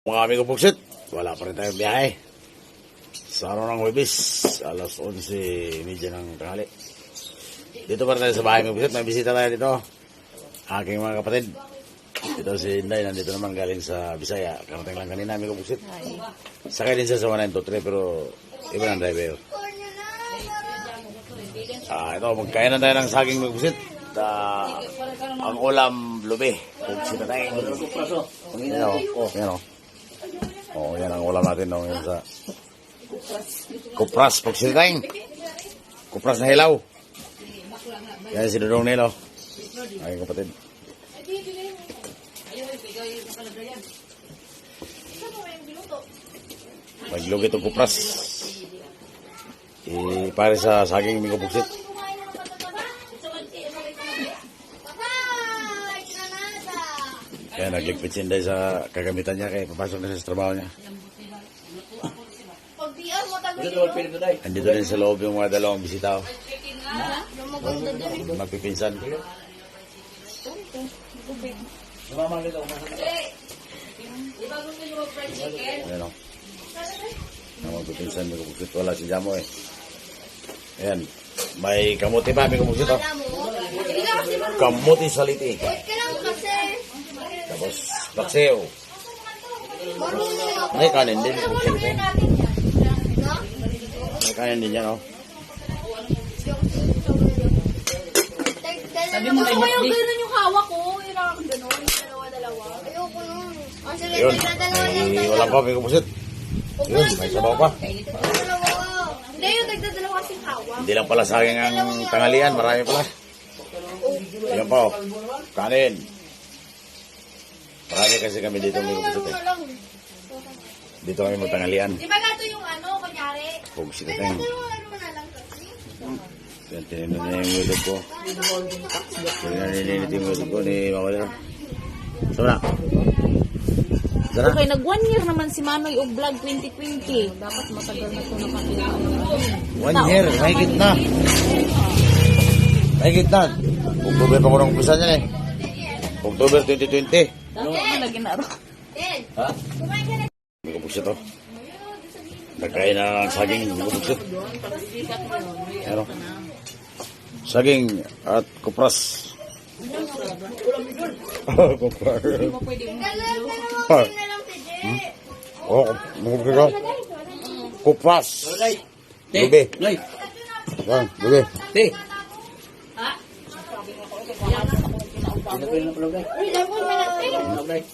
Mga amigo Pugsit, wala pa rin tayong biyahe. Sa araw ng Huwebes, alas 11:30 ng tanghali. Dito pa rin tayo sa bahay ng Pugsit, may bisita tayo dito. Aking mga kapatid. Dito si Inday, nandito naman galing sa Bisaya. Karating lang kanina, amigo Pugsit. Sakay din siya sa 1923, pero iba ng driver. Ito, magkain na tayo ng saging amigo Pugsit. Ang ulam, lubi. Pugsit na tayo. Yan o. Yan ang ulam natin no, yan sa kupras, pagsitang kupras na hilaw. Yan si Dudong Nilo, aking kapatid. Maglugi itong kupras pare sa saging minggo pugsit. Kaya nagligpit si Inday sa kagamitan niya kaya papasok na siya sa trabaho niya. Andito din sa loob yung mga dalawang bisita. Magpipinsan. Ayan o. Magpipinsan. Wala si Jamo eh. Ayan. May kamuti pa. May kamuti pa. Kamuti saliti. Tapos, paksiw. May kanin din. May kanin din yan, oh. Sabi mo kayo, gano'n yung hawak ko. Ilang gano'n, dalawa-dalawa. Ayoko nun. Ayun, may walang pa, may kupusit. Ayun, may sabaw pa. Hindi, yung nagdadalawa kasing hawak. Hindi lang pala sa akin ang tanghalian, marami pala. Ayun pa, oh. Kanin. Marami kasi kami dito may kupusit eh. Dito kami magtanghalian. Di ba gato yung ano, kunyari? Pugsit na tayo. Yan, tininom niya yung YouTube ko. Tinininit yung YouTube ko ni Mama Lera. Sana. Sana. Okay, nag 1 year naman si Manoy o Vlog 2020. Dapat matagal na ito nakakita. 1 year, mahigit na. Mahigit na. October pa ko nang umpisa niyan eh. October 2020. Ano lagi na ro? Ha? May kapugsit to. Nagkain na ng saging. May kapugsit. Ano? Saging at kupras. Kupras. Kupras. Kupras. Lubi. Yan, lubi.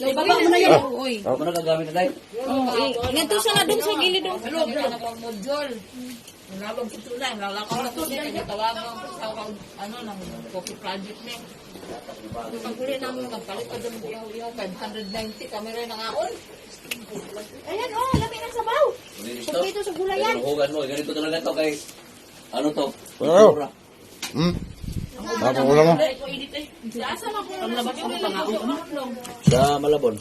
Baba mo na yun. Uy. Ako na gagamit na tayo. Ganito siya na doon sa gilid doon. Ano ba na pang module? Nabang susulan, lalakaw na to din tawagan ko sa ano nang copy project ni. Ang huli namin magpalit pa doon iyaw 590 kami rin nangaon. Ayan, oh, lami ng sabaw. Pagkito sa gulayan. Hugan mo, ganito talaga to kay ano to? Ano? Tapos ulam mo. Asa na po ang labas ko pangaon. Sa Malabon.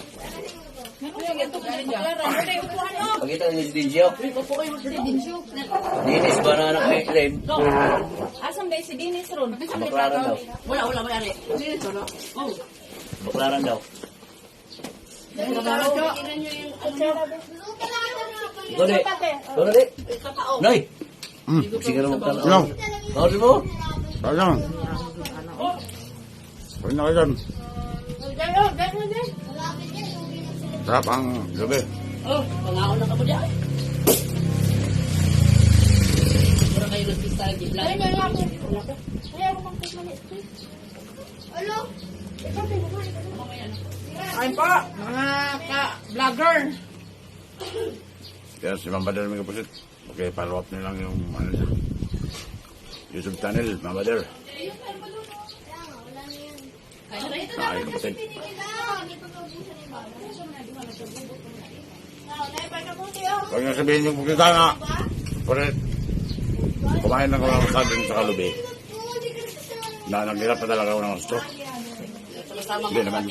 Ito pa rin niya. Pagkita ni Dinjo. Dinis ba na anak may claim? Asan ba si Dinis ron? Baklaran daw. Wala rin. Oh. Baklaran daw. Dole. Dole. Nay. Sige na magtala. Ano? Dole mo. Sayang. Pwede na kayo dyan. Sarap ang lubi. Oh, pangaon na ka mo diyan. Para kayo nagpista lagi vlog. Ayun po, mga ka-vlogger. Kaya si Mama Bader may kapusit. Okay, follow up nyo lang yung YouTube channel, Mama Bader. Ay, kapatid. Huwag nyo sabihin yung pagkita nga. Kulit. Kumain lang ko lang saging sa kalubi. Naghirap na talaga ako ng gusto. Hindi naman.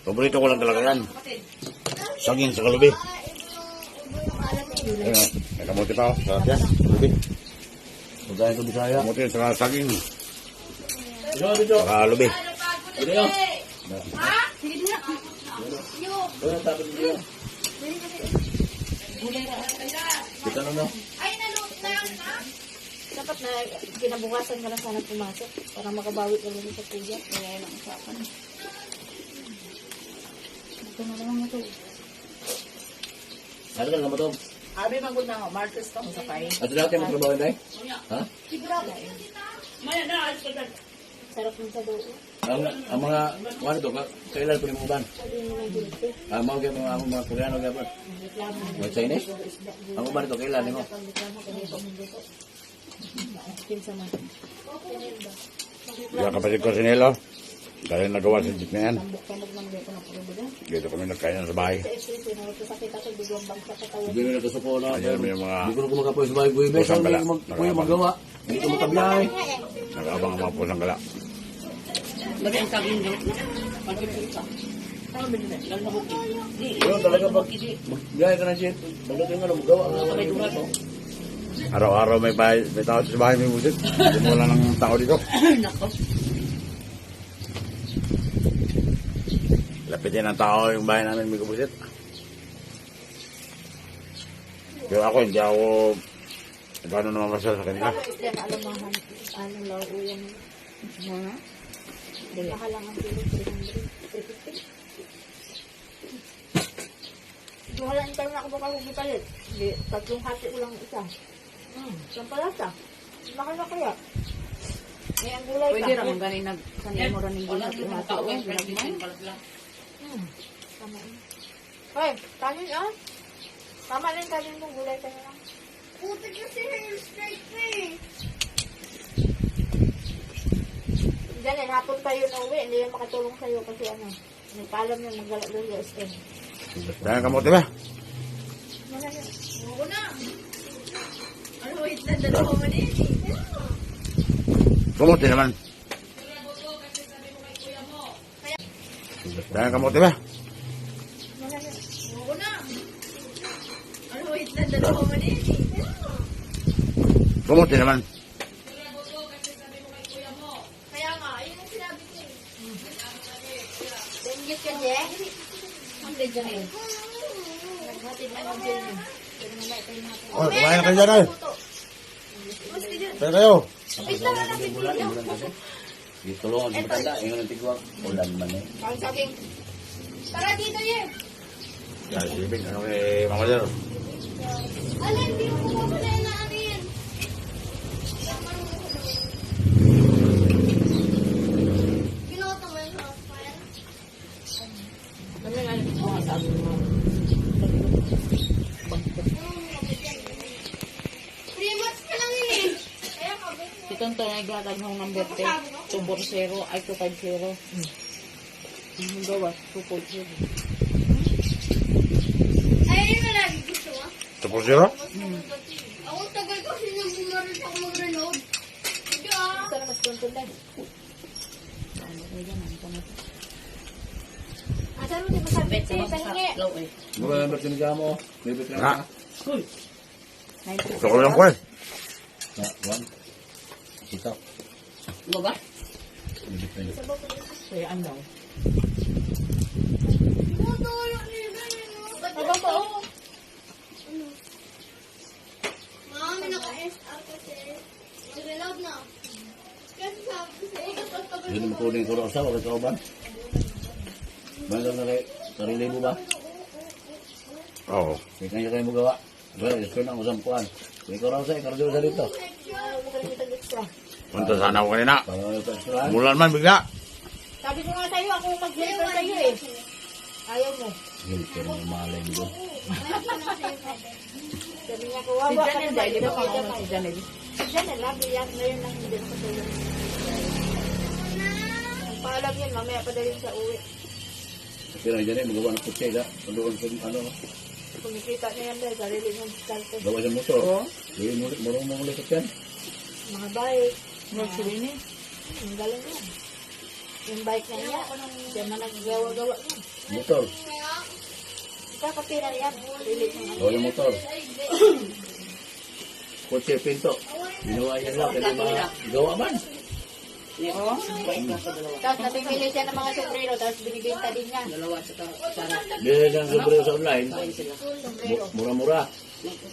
Paborito ko lang talaga yan. Saging sa kalubi. Ayun, may kamuti pa ako. Sarap yan. Kalubi. Magkain ko Bisaya. Kamuti sa saging. Saka lubi. Video. Sige na. Doon ang tapos niyo. Kita na no. Ay, nanood na yan, ha? Dapat na kinabukasan ka lang sana pumasok para makabawi ka rin sa kuya. Kaya yun ang usapan. Ito na lang ito. Ano ka naman to? Abi magod na ako, Martes ka mo sa kain. At dati mo trabaho na Ha? Maya na, alis ka dyan. Sarap ng sa doon. Ang mga, ano to, kailan ko yung uban? Sabi mo ng dito. Ang mga Koreano gabon. Mga Chinese? Ang uban ito, kailan mo? Kinsa man. Yung kapatid ko si Nelo. Dahil nagawa sa jeep na yan. Tambok-tambok lang dito na puro ba? Dito kami nagkain sa bahay. Sa SPC, nakasakit ako, biglang bangsa sa tawa. Hindi na nagkasuko na. Ayan may mga Hindi ko na kumakapoy sa bahay. Buibes, Pusang gala. kuya magawa. Hindi ko matabiyahe. nag-abang ang mga pusang gala. Lagi ang sabi nyo. Pag-ipita. Ano ba nila? Lalabok yun. Di. Pero talaga magbiyahe ka na siya. Talaga nga magawa. Sabay durat oh. Araw-araw may tao sa bahay, may musik. Simula ng tao dito. Nako. Lapitin ng tao yung bahay namin, may kubusit. Pero ako, hindi ako gano'n naman masal sa kanila. Yan, alamahan. Anong laro yan? Mga? Mahal lang ang kilo, 300, 350. Wala yung tayo na ako baka hugipalit. Hindi, tatlong hati ko lang isa. Saan pala siya? Mahal na kaya. May ang gulay Pwede ka. ramang ganin sanay mo rin yung gulay. Ihati ko yung pinagmain. Tama yun. Hoy, kanin ah. Tama rin kanin mo, gulay ka na lang. Putik kasi hair straight pa eh. Diyan eh, hapon tayo na uwi. Hindi yan makatulong sa'yo kasi ano. Nagpaalam niya maggalak doon sa SM. Dahil kamote ba? Oo na. Ano, wait na dalawa mo din eh. Kamote naman. Dahil kamote ba? Oo na. Ano, wait na dalawa mo din eh. Kamote naman. Kaya nga, yun ang sinabi ko eh. Tingit ka niya. Ang dyan eh. Naghatid na ng dyan eh. Pero mamaya tayo natin. Oh, kumain na kayo dyan eh. Kaya kayo. Di tulungan sa matanda. Ingon ang tigwag. Ulan man eh. Ang saking, Tara dito yun. Dahil sibig, ano kay Mama Jero? Alam, hindi mo ko pala inaamin. Pinuto mo yung hotfire? Kami nga yung mga sabi mo. 3 months ka lang yun eh. Kaya ka ba? Itong to ay gatag ng number 10. 240 ay 250. Ang gawa, 240. Ay, yun na lagi gusto mo. Tapos zero? Ako tagal kasi nang bumaril ako mag-reload. Sige ah. sana mas tuntun din. Asan mo di masabit eh, pahingi. Low eh. Mga number sinigyan mo. May bit Ha? na. Uy! Gusto ko lang ko eh. One. Ito. Ano ba? May bit na. Kaya ano? Tumutulong niyo ganyan mo. Aba ba oh? Mami, naka-SR kasi. Mag-reload na. Kasi sabi ko sa'yo, tapos tagal Hindi mo kunin ko rin sa wala ka uban. Mayroon na kay sarili mo ba? Oo. Kaya kanya kayo mo gawa. Well, ito na ang usampuan. Kung ikaw raw sa ikaw sa dito. Ayaw mo kayo itag extra. Punta sana ako kanina. Para ano ito extra. Mulan man bigla. Sabi ko nga sa'yo, ako mag-deliver sa'yo eh. Ayaw mo. Hindi ko rin malay mo. Sabi niya, Si kawawa ka Janel, na dahil di ba ba? pangalan si Janel? Si Janel, lagi yan. Ngayon lang hindi nakatulog. Paalam yan, mamaya pa dalhin sa uwi. Pero dyan eh, magawa ng putse ka. Doon sa ano. Kumikita niya yan dahil sarili niyang discarte. Gawa sa motor. Oo. Hindi mo ulit yan. Mga bike. Mercury ni. Ang galing yan. Yung bike na niya, siya man naggawa-gawa niya. Motor. Kakapira yan. Pilit ng ano. Gawa ng motor. Kutse, pinto. Ginawa yan lang. Kasi mga gawa man. Oo. Tapos napipili siya ng mga sombrero, tapos binibenta din niya. Dalawa sa para. Bili ng sombrero sa online. Sombrero. Mura-mura.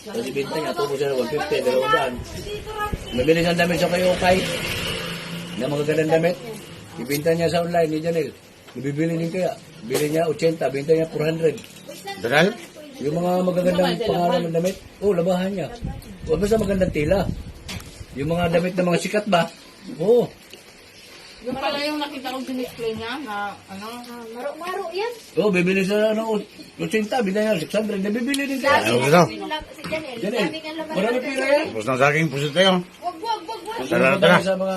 Tapos ibenta niya, tubo siya ng 150, 200. Mabili siyang damit sa kayo kay. Na magagandang damit. Ibenta niya sa online ni Janel. Ibibili din kaya. Bili niya 80, benta niya 400. Danal? Yung mga magagandang pangalan ng damit, labahan niya. O basta magandang tila. Yung mga damit ng mga sikat ba? Oo. Yung pala yung nakita ko display niya na ano. Maro-maro yan. Bibili sa 80, benta niya 600. Nabibili din kaya. Ano gusto? Si Janel. Janel, Dami nga laman. marami pira yan. Tapos ng saging pusit tayo. Wag. Tara, Pupunta tara. sa mga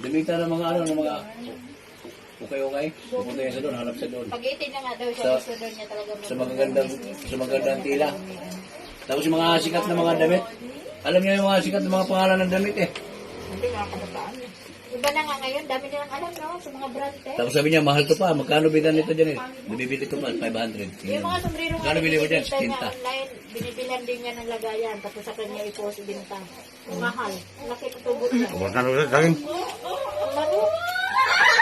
damit ng mga ng mga okay. Pupunta yan sa doon, hanap sa doon. Pag-itin na nga daw siya, Sa- gusto daw niya talaga Sa magagandang tila. Tapos yung mga sikat na mga damit. Alam niyo yung mga sikat na mga pangalan ng damit eh. Hindi nga kabataan eh. Iba na nga ngayon, dami nilang alam, no? Sa mga brand, eh. Tapos sabi niya, mahal to pa. Magkano bidan nito dyan eh? Nabibili ko pa, 500. Yung mga sombrero nga Magkano bili mo dyan? binibenta niya 60. online, binibilan din niya ng lagayan, tapos sa kanya i-post ibinta. Ang mahal. Ang laki ng tubo niya. Tapos na pusit saging. Ang laro.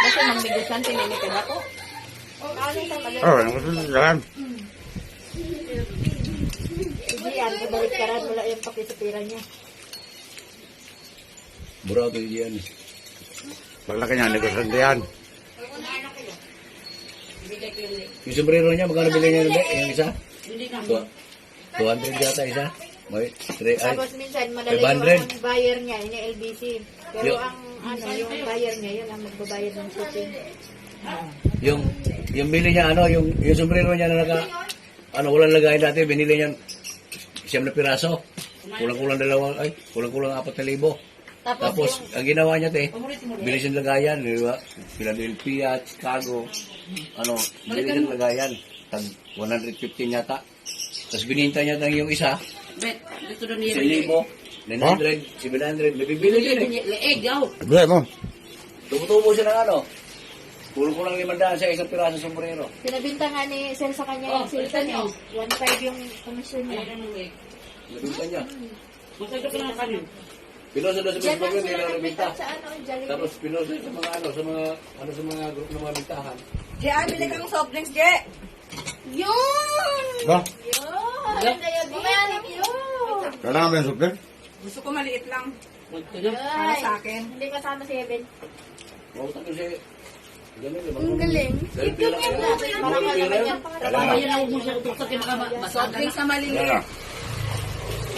Kasi mang negosyante limited ako. Ano sa mali? Oh, ang gusto dalan. Hindi yan, ibalik ka rin, wala yung pakisipira niya. Buraw to yan. Paglaki niya, negosyante yan. Yung sombrero niya, magkano bili niya yung isa? 200 yata isa. May 3 ay. Tapos minsan, madali 500. yung buyer niya, ini LBC. Pero Yung- yung buyer niya, yun ang magbabayad ng shipping. Yung bili niya yung sombrero niya na walang lagay dati, binili niya 9 na piraso. Kulang-kulang 4,000. Tapos ang ginawa niya bili siyang lagayan, di ba? Philadelphia, Chicago, bili siyang lagayan. Tag 115 yata. Tapos bininta niya yung isa, Bet, dito doon 1,000, 900, 700, nabibili din eh. Leeg, yaw. Bili mo. Tumutubo siya ng kulang-kulang 500 sa isang piraso sombrero. Pinabinta nga ni Sel sa kanya yung silta niya. 1.5 yung commission niya. Nabinta niya. Masaya ka na kanin. Pinosa doon sa Diyan Facebook lang yun, sila nila nabinta. nagpitan sa Jollibee. Tapos pinosa sa mga sa mga group ng mga bintahan. Bili kang soft drinks, Je. Yun! Ba? Yun! Diabetic yun! Kailangan ba yung supli? Gusto ko maliit lang. Para sa akin. Hindi kasama si Eben. Mautak ko siya. Ganun, Ang galing. Dahil pila ka yan. Mahal naman yan. Tama yan ako mo siya tutok sa soft drinks na maliliit. Kailangan.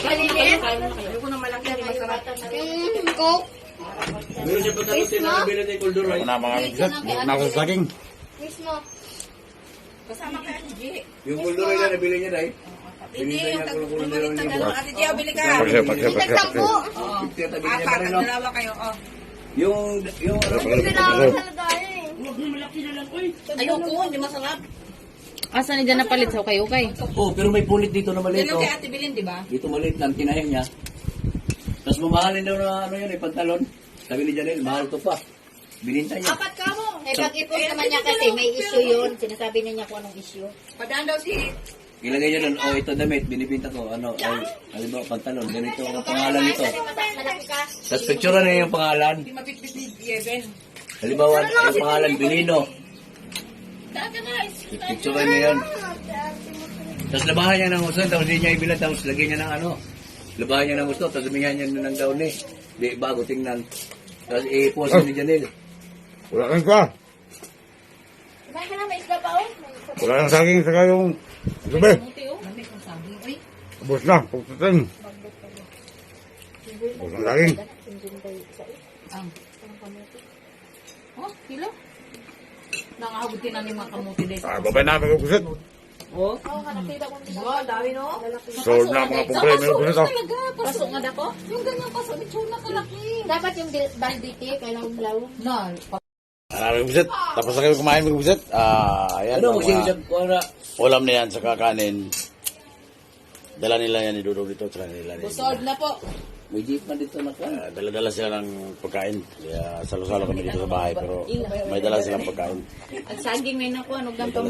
Maliliit? Ayoko na malaki, masarap. Coke. Meron siya pagkakutin na nabili ni Coldor, Ako right? na mga pusit. Bukod na ako sa saging. Mismo. Kasama kaya ni Je. Yung Coldor na nabili niya, right? Hindi, Binintay yung niya kulang-kulang dalawang tag libo. Ate Je, bili ka. Nagsampo. 50 tabi niya pa rin, no? Dalawa kayo, oh. Yung Kailangan sa lagayan. Ayoko, hindi masarap. Asa ni dyan napalit sa ukay-ukay? pero may punit dito na maliit, Yan ang oh. kay Ate Bilin, di ba? Dito maliit lang, tinahin niya. Tapos mamahalin daw na pantalon. Sabi ni Janelle, mahal to pa. Bininta niya. Apat ka mo. Eh, pag i-post naman niya kasi, may issue yun. Sinasabi na niya kung anong issue. Padaan daw si... Ilagay niya doon, ito damit, binibinta ko, halimbawa pantalon, ganito ang pangalan nito. Malaki ka. Tapos picture na yung pangalan. Hindi mapitpit ni Yeven. Halimbawa, yung pangalan, Bilino. Picture niya yan. Tapos labahan niya ng gusto, tapos hindi niya ibilan, tapos lagyan niya ng labahan niya ng gusto, tapos humingan niya ng daon eh. Di, bago tingnan. Tapos i-post ni Janelle. Wala kang ka. Kumain ka na, may isda pa, oh. Wala kang saging saka yung gabi. Lamig kong sabi. Uy, Ubus na. Pusitin. Ubus na saging. oh, kilo. Nangahabutin namin mga kamuti din. Babay namin yung pusit. Oh, Oo, nga, nakita ko nito. wow, dami no? Sold na mga pumpreme yung pusit. Oh. Talaga, paso nga dako. Yung ganyan paso, ni Chuna kalaki. Dapat yung banditi, kailangan blaw. No, Maraming pusit. Tapos na kayo kumain ng pusit. Ayan. Ano, mga magsisip ko na, ulam na yan sa kakanin. Dala nila yan ni Dudong dito. Dala nila ni busog na po. may jeep na dito na kan. Dala-dala sila ng pagkain. Kaya salo-salo kami dito sa bahay. Pero may dala silang pagkain. At saging may nakuha, ano ganito